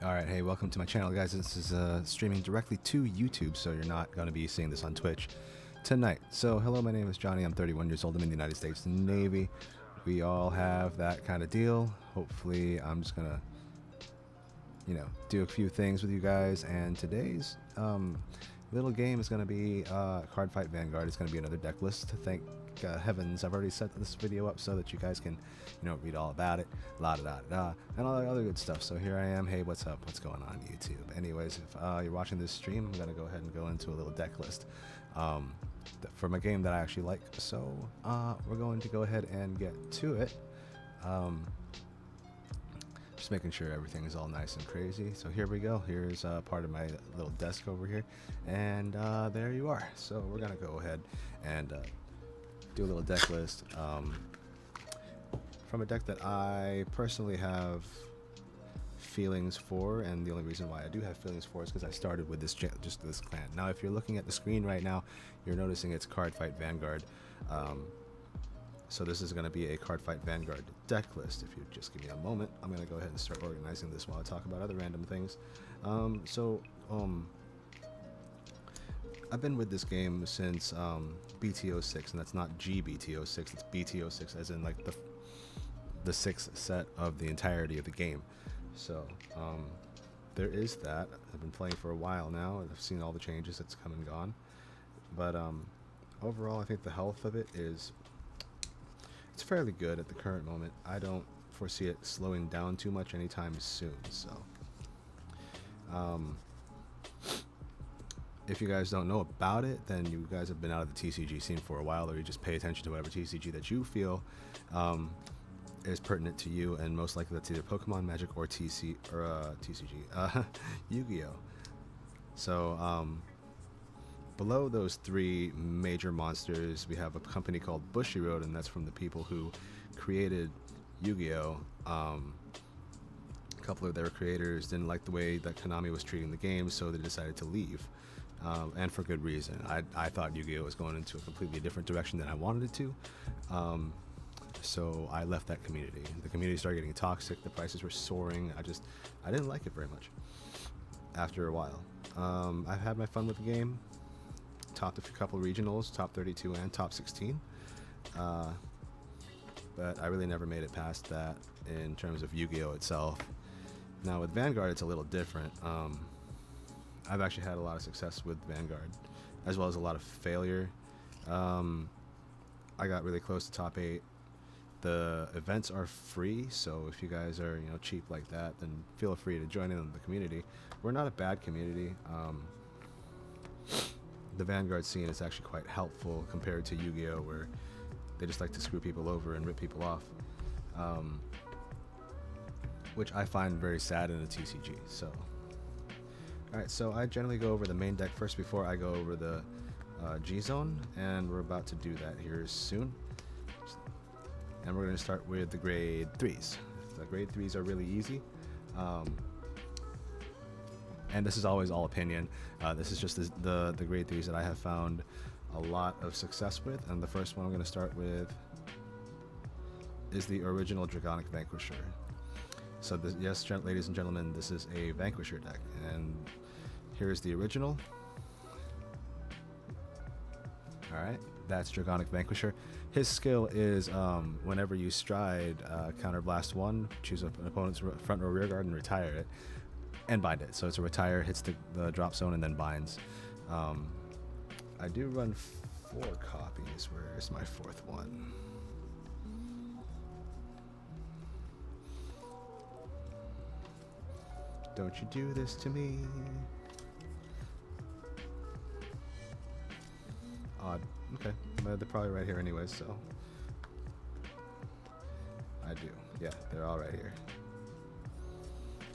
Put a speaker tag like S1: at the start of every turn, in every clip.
S1: Alright, hey, welcome to my channel, guys. This is streaming directly to YouTube, so you're not going to be seeing this on Twitch tonight. So, hello, my name is Johnny. I'm 31 years old. I'm in the United States Navy. We all have that kind of deal. Hopefully, I'm just going to, do a few things with you guys. And today's little game is going to be Card Fight Vanguard. It's going to be another deck list. Thank heavens, I've already set this video up so that you guys can, read all about it, and all that other good stuff. So here I am. Hey, what's up? What's going on, YouTube? Anyways, if you're watching this stream, I'm gonna go ahead and go into a little deck list from a game that I actually like. So we're going to go ahead and get to it. Just making sure everything is all nice and crazy. So here we go. Here's part of my little desk over here, and there you are. So we're gonna go ahead and do a little deck list from a deck that I personally have feelings for, and the only reason why I do have feelings for is because I started with this this clan. Now, if you're looking at the screen right now, you're noticing it's Card Fight Vanguard. So this is going to be a Card Fight Vanguard deck list. If you just give me a moment, I'm going to go ahead and start organizing this while I talk about other random things. I've been with this game since BT06, and that's not GBT06, it's BT06, as in like the sixth set of the entirety of the game. So there is that. I've been playing for a while now. I've seen all the changes that's come and gone. But overall, I think the health of it it's fairly good at the current moment. I don't foresee it slowing down too much anytime soon. So if you guys don't know about it, then you guys have been out of the TCG scene for a while, or you just pay attention to whatever TCG that you feel is pertinent to you, and most likely that's either Pokemon, Magic, or TCG, Yu-Gi-Oh. So below those three major monsters, we have a company called Bushiroad, and that's from the people who created Yu-Gi-Oh. A couple of their creators didn't like the way that Konami was treating the game, so they decided to leave. And for good reason. I thought Yu-Gi-Oh was going into a completely different direction than I wanted it to. So I left that community. The community started getting toxic. The prices were soaring. I didn't like it very much after a while. I've had my fun with the game. Topped a couple regionals, top 32 and top 16. But I really never made it past that in terms of Yu-Gi-Oh itself. Now with Vanguard, it's a little different. I've actually had a lot of success with Vanguard, as well as a lot of failure. I got really close to top 8. The events are free, so if you guys are cheap like that, then feel free to join in the community. We're not a bad community. The Vanguard scene is actually quite helpful compared to Yu-Gi-Oh, where they just like to screw people over and rip people off, which I find very sad in a TCG. So alright, so I generally go over the main deck first before I go over the G-Zone, and we're about to do that here soon. And we're going to start with the grade 3s. The grade 3s are really easy. And this is always all opinion. This is just the grade 3s that I have found a lot of success with. And the first one I'm going to start with is the original Draconic Vanquisher. So yes, ladies and gentlemen, this is a Vanquisher deck. And here's the original. Alright, that's Draconic Vanquisher. His skill is whenever you stride, counter blast 1, choose an opponent's front row rear guard and retire it, and bind it. So it's a retire, hits the drop zone, and then binds. I do run 4 copies. Where's my 4th one? Don't you do this to me. Odd. Okay. They're probably right here anyways, so. I do. Yeah, they're all right here.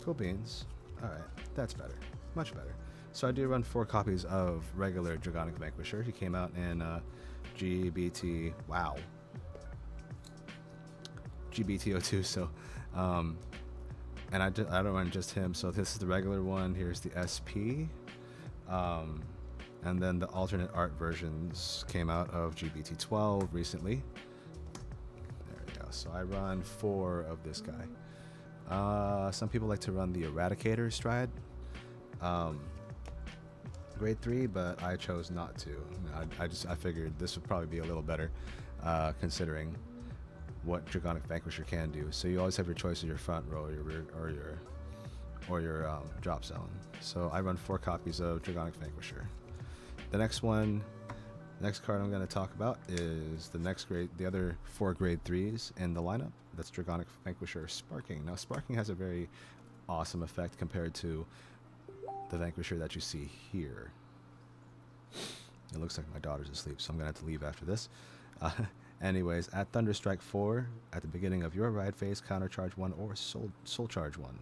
S1: Cool beans. Alright, that's better. Much better. So I do run 4 copies of regular Draconic Vanquisher. He came out in GBT. Wow. GBT02, so. And I don't run just him, so this is the regular one. Here's the SP. And then the alternate art versions came out of GBT12 recently. There we go. So I run 4 of this guy. Some people like to run the Eradicator Stride. Grade 3, but I chose not to. I figured this would probably be a little better, considering what Draconic Vanquisher can do. So you always have your choice of your front row, your rear, or your drop zone. So I run 4 copies of Draconic Vanquisher. The next card I'm going to talk about is the other 4 grade 3s in the lineup. That's Draconic Vanquisher Sparking. Now Sparking has a very awesome effect compared to the Vanquisher that you see here. It looks like my daughter's asleep, so I'm going to have to leave after this. Anyways, at Thunderstrike 4, at the beginning of your ride phase, countercharge 1 or soul charge 1.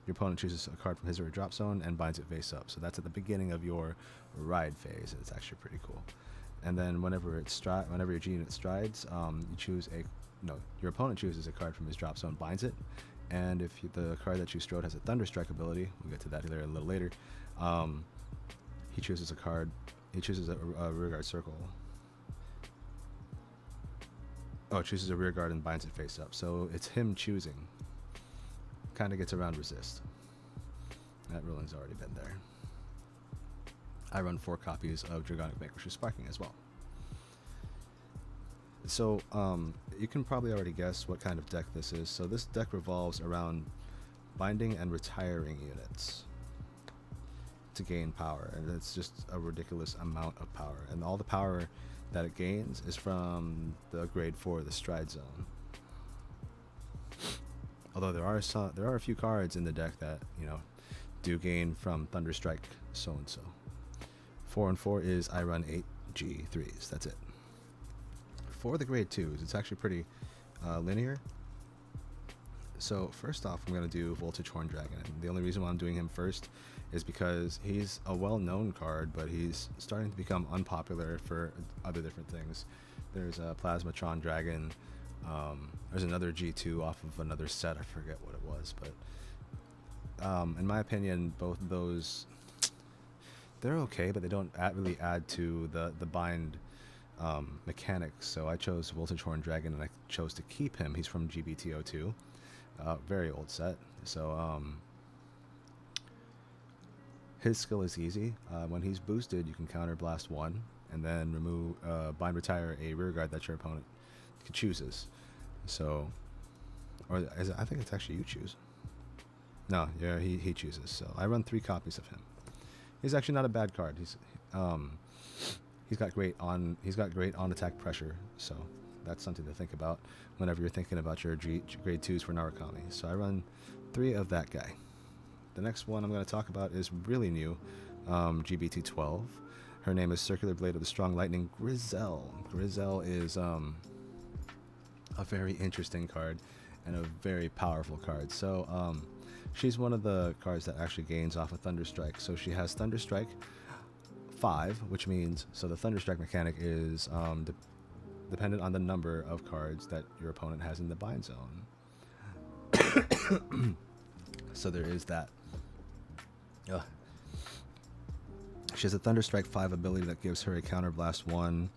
S1: Your opponent chooses a card from his or her drop zone and binds it face up. So that's at the beginning of your ride phase. It's actually pretty cool. And then whenever your G unit strides, your opponent chooses a card from his drop zone, binds it, and if the card that you strode has a Thunderstrike ability, we'll get to that a little later, he chooses a card. He chooses a rearguard circle. Oh, chooses a rearguard and binds it face up. So it's him choosing. Kind of gets around resist. That ruling's already been there. I run 4 copies of Draconic Vanquisher Sparking as well. So you can probably already guess what kind of deck this is. So this deck revolves around binding and retiring units to gain power, and it's just a ridiculous amount of power, and all the power that it gains is from the grade 4, the Stride Zone. Although there are a few cards in the deck that do gain from Thunderstrike so and so. 4 and 4 is I run 8 G3s. That's it. For the grade 2s, it's actually pretty linear. So first off, I'm going to do Voltage Horn Dragon. And the only reason why I'm doing him first is because he's a well-known card, but he's starting to become unpopular for other different things. There's a Plasmatron Dragon. There's another G2 off of another set. I forget what it was, but in my opinion, both of those, they're okay, but they don't really add to the bind mechanics. So I chose Voltage Horn Dragon, and I chose to keep him. He's from GBTO2, very old set. So his skill is easy. When he's boosted, you can counter blast 1, and then remove bind retire a rearguard that your opponent chooses. So, or I think it's actually you choose. No, yeah, he chooses. So I run 3 copies of him. He's actually not a bad card. He's got great on attack pressure. So that's something to think about whenever you're thinking about your grade 2s for Narukami. So I run 3 of that guy. The next one I'm going to talk about is really new, GBT12. Her name is Circular Blade of the Strong Lightning, Grizel. Grizel is a very interesting card and a very powerful card. So she's one of the cards that actually gains off of Thunderstrike. So she has Thunderstrike 5, which means, so the Thunderstrike mechanic is dependent on the number of cards that your opponent has in the bind zone. So there is that. She has a Thunderstrike 5 ability that gives her a counterblast 1.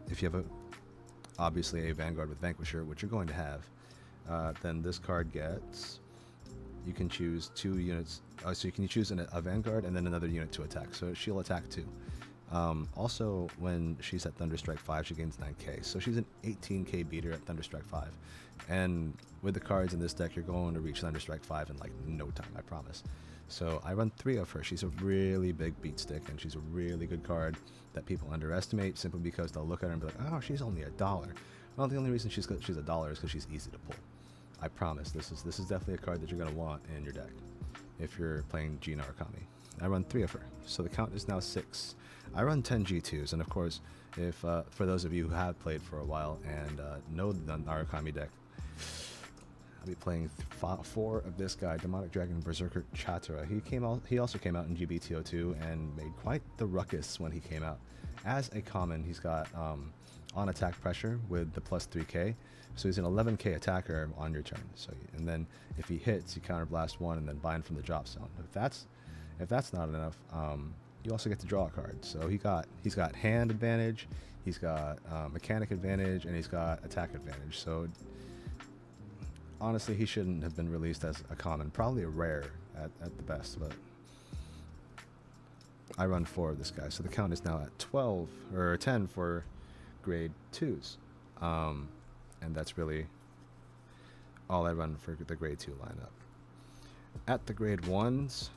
S1: If you have obviously a Vanguard with Vanquisher, which you're going to have, then this card gets, you can choose 2 units. So you can choose a Vanguard and then another unit to attack. So she'll attack 2. Also, when she's at Thunderstrike 5, she gains 9k. So she's an 18k beater at Thunderstrike 5. And with the cards in this deck, you're going to reach Thunderstrike 5 in like no time, I promise. So I run 3 of her. She's a really big beat stick, and she's a really good card that people underestimate simply because they'll look at her and be like, oh, she's only $1. Well, the only reason she's $1 is because she's easy to pull. I promise this is definitely a card that you're going to want in your deck if you're playing G-Narukami. I run 3 of her, so the count is now 6. I run 10 G2s, and of course, if for those of you who have played for a while and know the Narukami deck, I'll be playing 4 of this guy, Demonic Dragon Berserker Chatara. He also came out in GBTO2 and made quite the ruckus when he came out. As a common, he's got on attack pressure with the plus 3k, so he's an 11k attacker on your turn. So, and then if he hits, you counter blast 1 and then bind from the drop zone. If that's not enough, you also get to draw a card. So he's got hand advantage, he's got mechanic advantage, and he's got attack advantage. So honestly, he shouldn't have been released as a common. Probably a rare at the best, but I run 4 of this guy. So the count is now at 12, or 10 for grade 2s. And that's really all I run for the grade 2 lineup. At the grade 1s,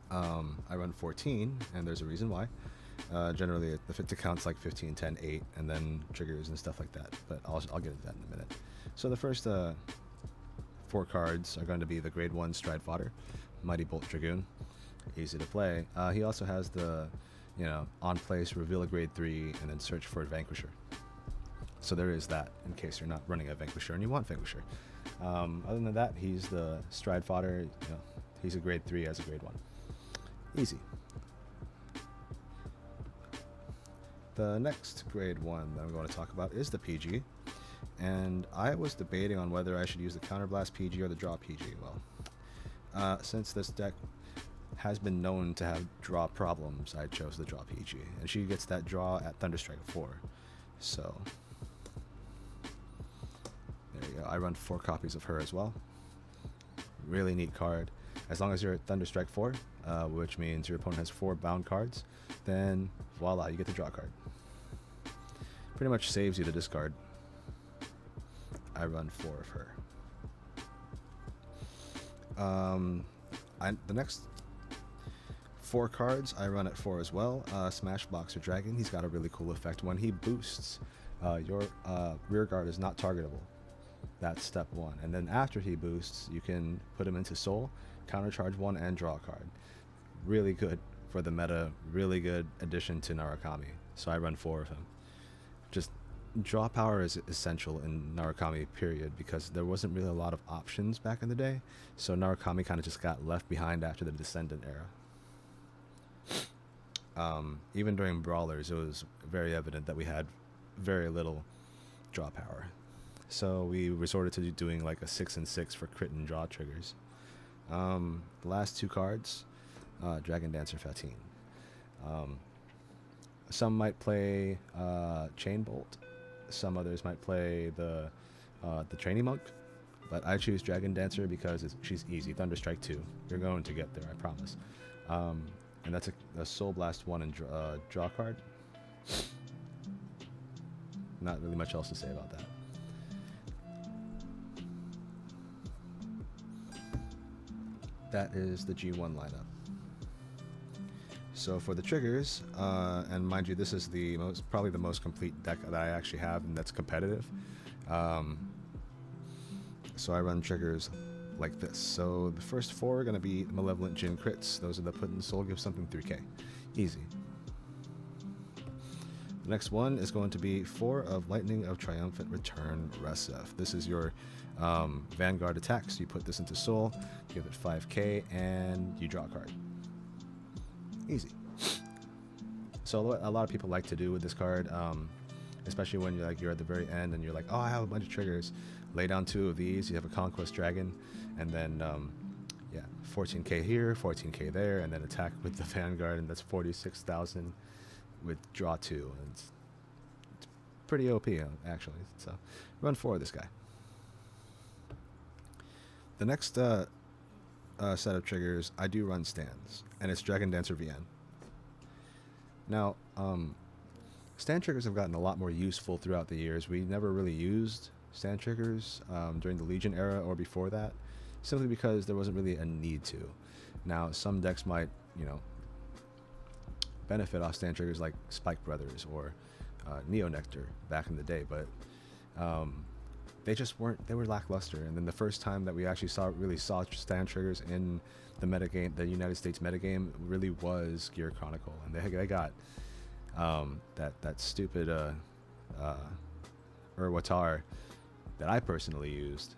S1: I run 14, and there's a reason why. Generally, the count's like 15, 10, 8, and then triggers and stuff like that. But I'll get into that in a minute. So the first 4 cards are going to be the grade 1 Stride Fodder, Mighty Bolt Dragoon. Easy to play. He also has the, on place, reveal a grade 3, and then search for a Vanquisher. So there is that, in case you're not running a Vanquisher and you want Vanquisher. Other than that, he's the Stride Fodder. He's a grade 3 as a grade 1. Easy. The next grade 1 that I'm going to talk about is the PG. And I was debating on whether I should use the Counterblast PG or the Draw PG. Well, since this deck has been known to have draw problems, I chose the Draw PG. And she gets that draw at Thunderstrike 4. So, there you go. I run 4 copies of her as well. Really neat card. As long as you're at Thunderstrike 4, which means your opponent has 4 bound cards, then voila, you get the draw card. Pretty much saves you to discard. I run 4 of her. The next 4 cards I run at 4 as well. Smash Boxer Dragon. He's got a really cool effect. When he boosts, your rear guard is not targetable. That's step 1. And then after he boosts, you can put him into Soul, countercharge 1, and draw a card. Really good for the meta. Really good addition to Narukami. So I run 4 of him. Just draw power is essential in Narukami, period, because there wasn't really a lot of options back in the day. So Narukami kind of just got left behind after the Descendant era. Even during Brawlers, it was very evident that we had very little draw power. So we resorted to doing like a 6 and 6 for crit and draw triggers. The last 2 cards, Dragon Dancer Fatine. Some might play Chain Bolt. Some others might play the Training Monk. But I choose Dragon Dancer because she's easy. Thunderstrike 2. You're going to get there, I promise. And that's a Soul Blast 1 and draw card. Not really much else to say about that. That is the G1 lineup. So for the triggers, and mind you, this is probably the most complete deck that I actually have, and that's competitive. So I run triggers like this. So the first 4 are going to be Malevolent Djinn crits. Those are the put in Soul, give something 3k. Easy. The next one is going to be 4 of Lightning of Triumphant Return Resef. This is your Vanguard attacks. You put this into Soul, give it 5k, and you draw a card. Easy. So a lot of people like to do with this card, especially when you're at the very end and you're like, oh, I have a bunch of triggers. Lay down 2 of these. You have a Conquest Dragon, and then 14k here, 14k there, and then attack with the Vanguard, and that's 46,000 with draw 2. And it's pretty OP actually. So run 4 of this guy. The next set of triggers, I do run stands, and it's Dragon Dancer VN. Now, stand triggers have gotten a lot more useful throughout the years. We never really used stand triggers during the Legion era or before that, simply because there wasn't really a need to. Now, some decks might, benefit off stand triggers like Spike Brothers or Neo Nectar back in the day, but they just weren't. They were lackluster. And then the first time that we actually really saw stand triggers in the metagame, the United States metagame, really was Gear Chronicle, and they got that stupid Urwatar that I personally used.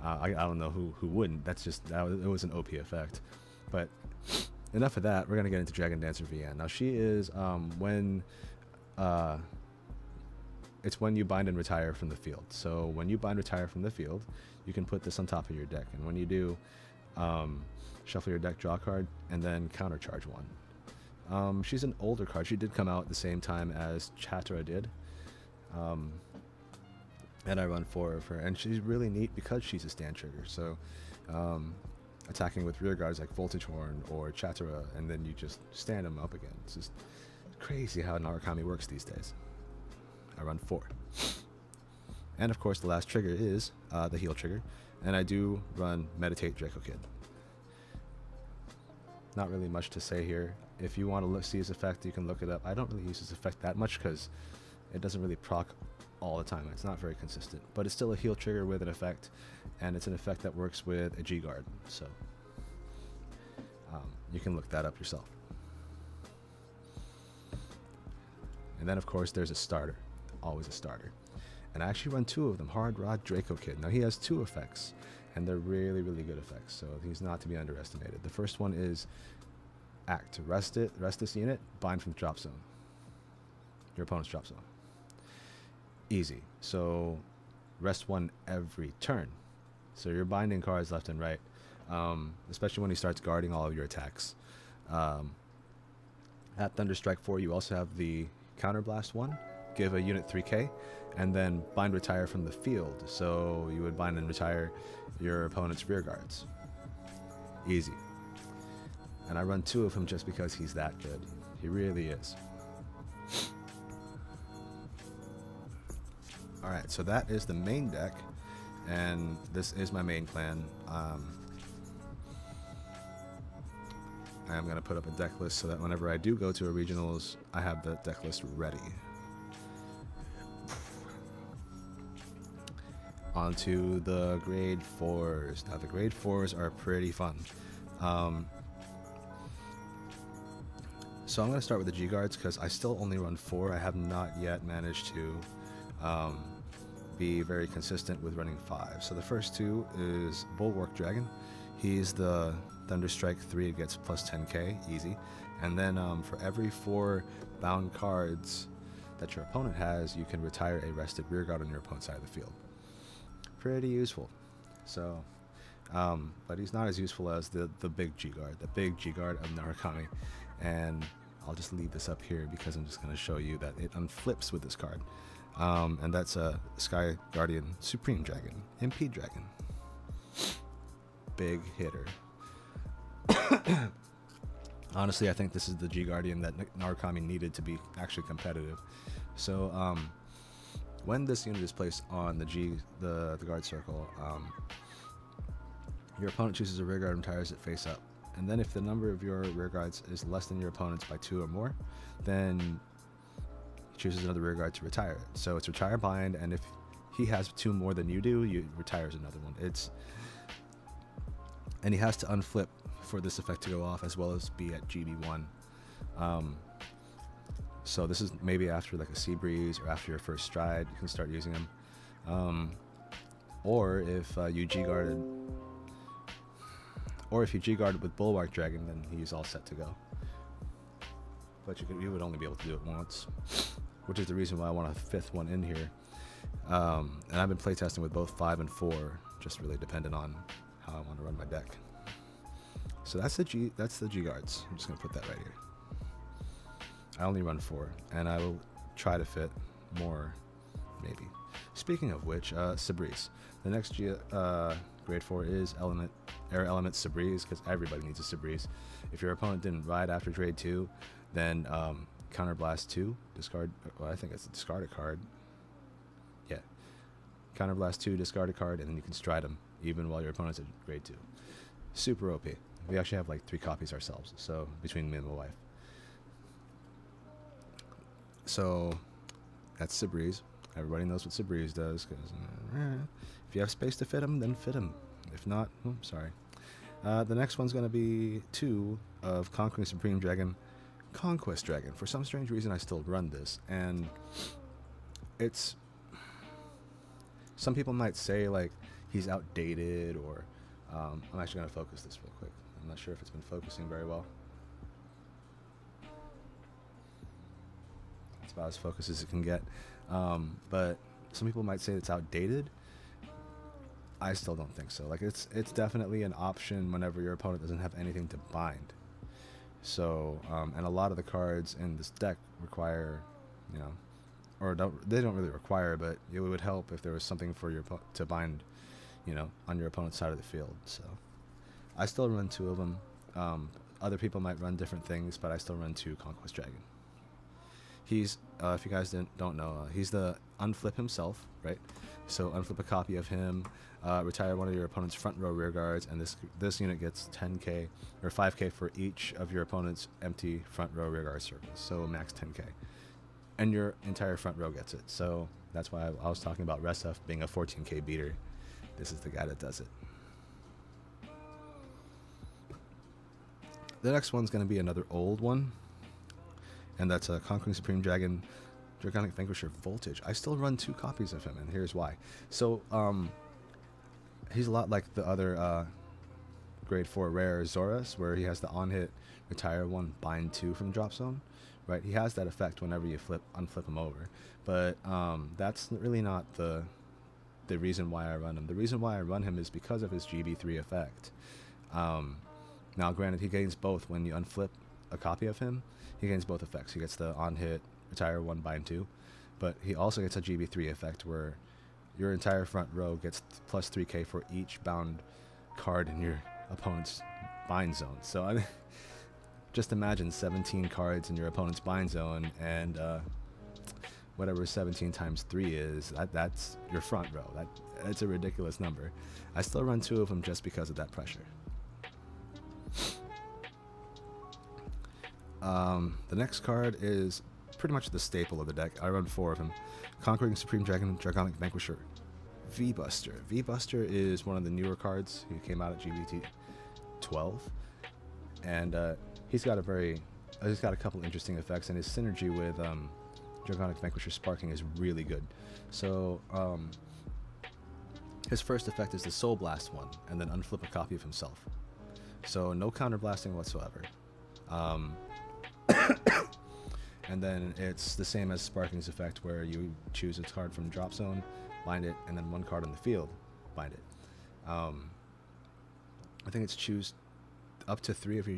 S1: I don't know who wouldn't. It was an OP effect. But enough of that. We're gonna get into Dragon Dancer VN. Now she is it's when you bind and retire from the field. So when you bind retire from the field, you can put this on top of your deck, and when you do, shuffle your deck, draw a card, and then countercharge 1. She's an older card. She did come out at the same time as Chatra did. and I run 4 of her, and she's really neat because she's a stand trigger. So attacking with rear guards like Voltage Horn or Chatera, and then you just stand them up again. It's just crazy how Narukami works these days. I run 4. And of course the last trigger is the heal trigger, and I do run Meditate Draco Kit. Not really much to say here. If you want to see his effect, you can look it up. I don't really use his effect that much because it doesn't really proc all the time. It's not very consistent, but it's still a heal trigger with an effect, and it's an effect that works with a G-Guard, so you can look that up yourself. And then of course there's a starter, always a starter, and I actually run 2 of them. Hard Rod Draco Kit. Now he has 2 effects, and they're really good effects, so he's not to be underestimated. The first one is act. Rest this unit, bind from the drop zone, your opponent's drop zone. Easy. So rest 1 every turn, so you're binding cards left and right, especially when he starts guarding all of your attacks. At Thunderstrike 4 you also have the Counterblast 1, give a unit 3k, and then bind retire from the field, so you would bind and retire your opponent's rear guards. Easy. And I run 2 of him just because he's that good. He really is. Alright, so that is the main deck, and this is my main plan. I am going to put up a deck list so that whenever I do go to a regionals, I have the deck list ready. On to the grade 4s. Now the grade 4s are pretty fun. So I'm going to start with the G-Guards because I still only run 4. I have not yet managed to be very consistent with running 5. So the first 2 is Bulwark Dragon. He's the Thunderstrike 3, it gets plus 10k, easy. And then for every 4 bound cards that your opponent has, you can retire a rested rear guard on your opponent's side of the field. Pretty useful. So, but he's not as useful as the big G-Guard, the big G-Guard of Narukami. And I'll just leave this up here because I'm just going to show you that it unflips with this card. And that's a Sky Guardian Supreme Dragon, MP Dragon. Big hitter. Honestly, I think this is the G-Guardian that Narukami needed to be actually competitive. So, when this unit is placed on the guard circle, your opponent chooses a rear guard and retires it face up. And then if the number of your rear guards is less than your opponent's by 2 or more, then he chooses another rear guard to retire it. So it's retire bind, and if he has 2 more than you do, you retires another one. And he has to unflip for this effect to go off, as well as be at GB1. So this is maybe after like a Sea Breeze or after your first stride, you can start using him. Or if you G-guarded, with Bulwark Dragon, then he's all set to go. But you would only be able to do it once, which is the reason why I want a 5th one in here. And I've been playtesting with both 5 and 4, just really dependent on how I want to run my deck. So that's the G-Guards. I'm just gonna put that right here. I only run 4, and I will try to fit more, maybe. Speaking of which, Sabreeze. The next grade 4 is Air Element Sabreeze, because everybody needs a Sabreeze. If your opponent didn't ride after grade 2, then Counterblast 2, discard, well, I think it's a discard a card. Yeah. Counterblast 2, discard a card, and then you can stride them, even while your opponent's at grade 2. Super OP. We actually have like 3 copies ourselves, so between me and my wife. So that's Sabreeze. Everybody knows what Sabreeze does, because if you have space to fit them, then fit them. If not, sorry. The next one's going to be 2 of Conquering Supreme Dragon, Conquest Dragon. For some strange reason, I still run this, and it's... Some people might say, like, he's outdated, or... I'm actually going to focus this real quick. I'm not sure if it's been focusing very well. It's about as focused as it can get. But some people might say it's outdated. I still don't think so. Like, it's definitely an option whenever your opponent doesn't have anything to bind. So, and a lot of the cards in this deck require, or they don't really require, but it would help if there was something for your to bind, you know, on your opponent's side of the field. So I still run 2 of them. Other people might run different things, but I still run 2 Conquest Dragon. He's, if you guys don't know, he's the unflip himself, right? So unflip a copy of him, retire one of your opponent's front row rear guards, and this unit gets 10k or 5k for each of your opponent's empty front row rear guard circles. So max 10k, and your entire front row gets it. So that's why I was talking about Resef being a 14k beater. This is the guy that does it. The next one's going to be another old one, and that's a Conquering Supreme Dragon Draconic Vanquisher Voltage. I still run 2 copies of him, and here's why. So he's a lot like the other grade 4 rare Zoras, where he has the on-hit retire 1, bind 2 from drop zone, right? He has that effect whenever you unflip him over, but that's really not the reason why I run him. The reason why I run him is because of his GB3 effect. Now, granted, he gains both when you unflip a copy of him. He gains both effects. He gets the on-hit retire 1, bind 2, but he also gets a GB3 effect where your entire front row gets plus 3k for each bound card in your opponent's bind zone. So I mean, just imagine 17 cards in your opponent's bind zone, and whatever 17 times 3 is, that's your front row. That's a ridiculous number. I still run 2 of them just because of that pressure. The next card is pretty much the staple of the deck. I run 4 of him. Conquering Supreme Dragon Draconic Vanquisher V-Buster. V-Buster is one of the newer cards. He came out at GBT 12, and he's got a couple interesting effects, and his synergy with Draconic Vanquisher Sparking is really good. So his first effect is the Soul Blast 1, and then unflip a copy of himself. So no counter blasting whatsoever. And then it's the same as Sparking's effect, where you choose a card from drop zone, bind it, and then 1 card on the field, bind it. I think it's choose up to 3 of your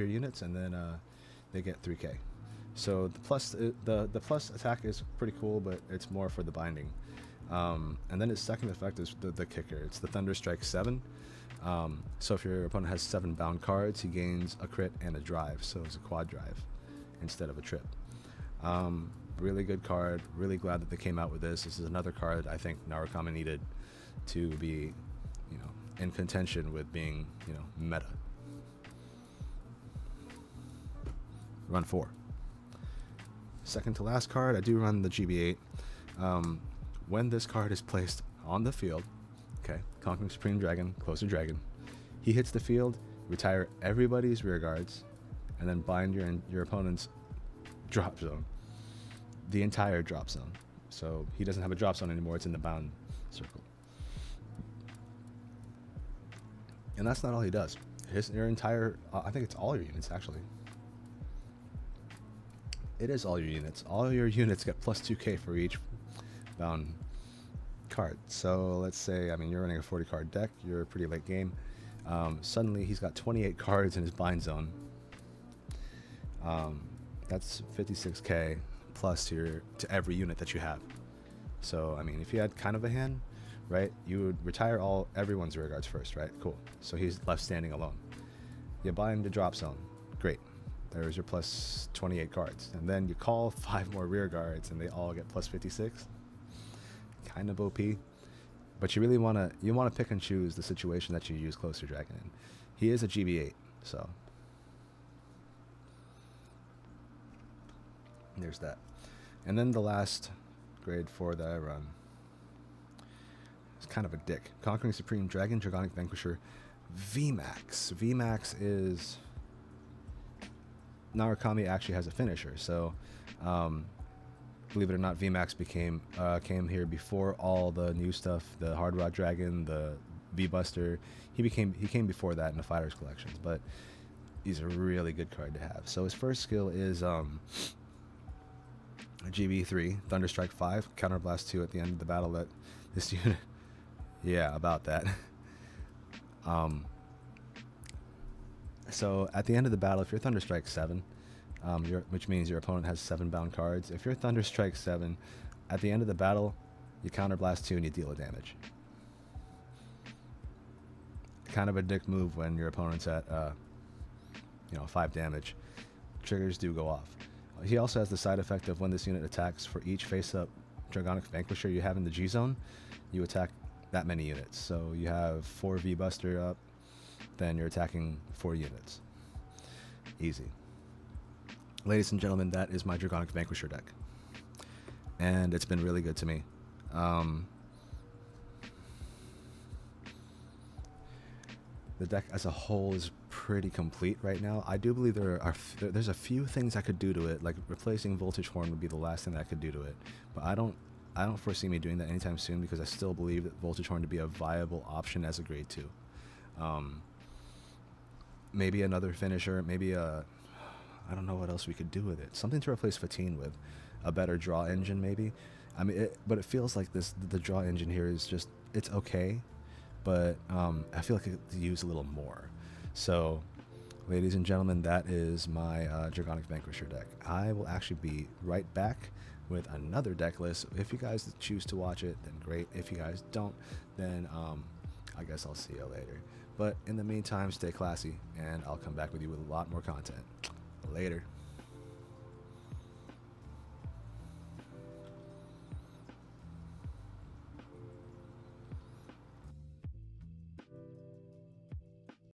S1: units, and then they get 3k. So the plus attack is pretty cool, but it's more for the binding. And then his second effect is the kicker. It's the Thunder Strike 7. So if your opponent has 7 bound cards, he gains a crit and a drive, so it's a quad drive instead of a trip. Really good card. Really glad that they came out with this. This is another card I think Narukami needed to be, you know, in contention with being, you know, meta. Run 4. Second to last card, I do run the GB8. When this card is placed on the field, okay, Conquering Supreme Dragon, Closer Dragon, he hits the field, retire everybody's rear guards, and then bind your opponent's drop zone. The entire drop zone. So he doesn't have a drop zone anymore, it's in the bound circle. And that's not all he does. Your entire, I think it's all your units actually. It is all your units. All your units get plus 2k for each bound card. So let's say, I mean, you're running a 40 card deck, you're a pretty late game. Suddenly he's got 28 cards in his bind zone. That's 56k plus to every unit that you have. So I mean, if you had kind of a hand, right, you would retire everyone's rear guards first, right? Cool. So he's left standing alone. You bind the drop zone. Great. There's your plus 28 cards. And then you call 5 more rear guards and they all get plus 56. Kind of OP. But you really want to pick and choose the situation that you use Closer Dragon in. He is a GB8, so there's that. And then the last grade 4 that I run is kind of a dick. Conquering Supreme Dragon Draconic Vanquisher VMAX. VMAX is, Narukami actually has a finisher, so believe it or not, VMAX came here before all the new stuff, the Hard Rod Dragon, the V-Buster. He came before that in the Fighters collections, but he's a really good card to have. So his first skill is GB3, Thunderstrike 5, Counterblast 2 at the end of the battle. That this unit, yeah, about that. So at the end of the battle, if you're Thunderstrike 7, which means your opponent has 7 bound cards. If your Thunder strikes 7, at the end of the battle, you counterblast 2 and you deal a damage. Kind of a dick move when your opponent's at 5 damage. Triggers do go off. He also has the side effect of when this unit attacks, for each face-up Dragonic Vanquisher you have in the G zone, you attack that many units. So you have 4 V-Buster up, then you're attacking 4 units. Easy. Ladies and gentlemen, that is my Dragonic Vanquisher deck. And it's been really good to me. The deck as a whole is pretty complete right now. I do believe there's a few things I could do to it, like replacing Voltage Horn would be the last thing that I could do to it. But I don't foresee me doing that anytime soon, because I still believe that Voltage Horn to be a viable option as a grade 2. Maybe another finisher, maybe I don't know what else we could do with it. Something to replace Fatine with. A better draw engine, maybe. I mean, but it feels like the draw engine here is just, it's okay, but I feel like it could use a little more. So, ladies and gentlemen, that is my Dragonic Vanquisher deck. I will actually be right back with another deck list. If you guys choose to watch it, then great. If you guys don't, then I guess I'll see you later. But in the meantime, stay classy, and I'll come back with you with a lot more content. Later.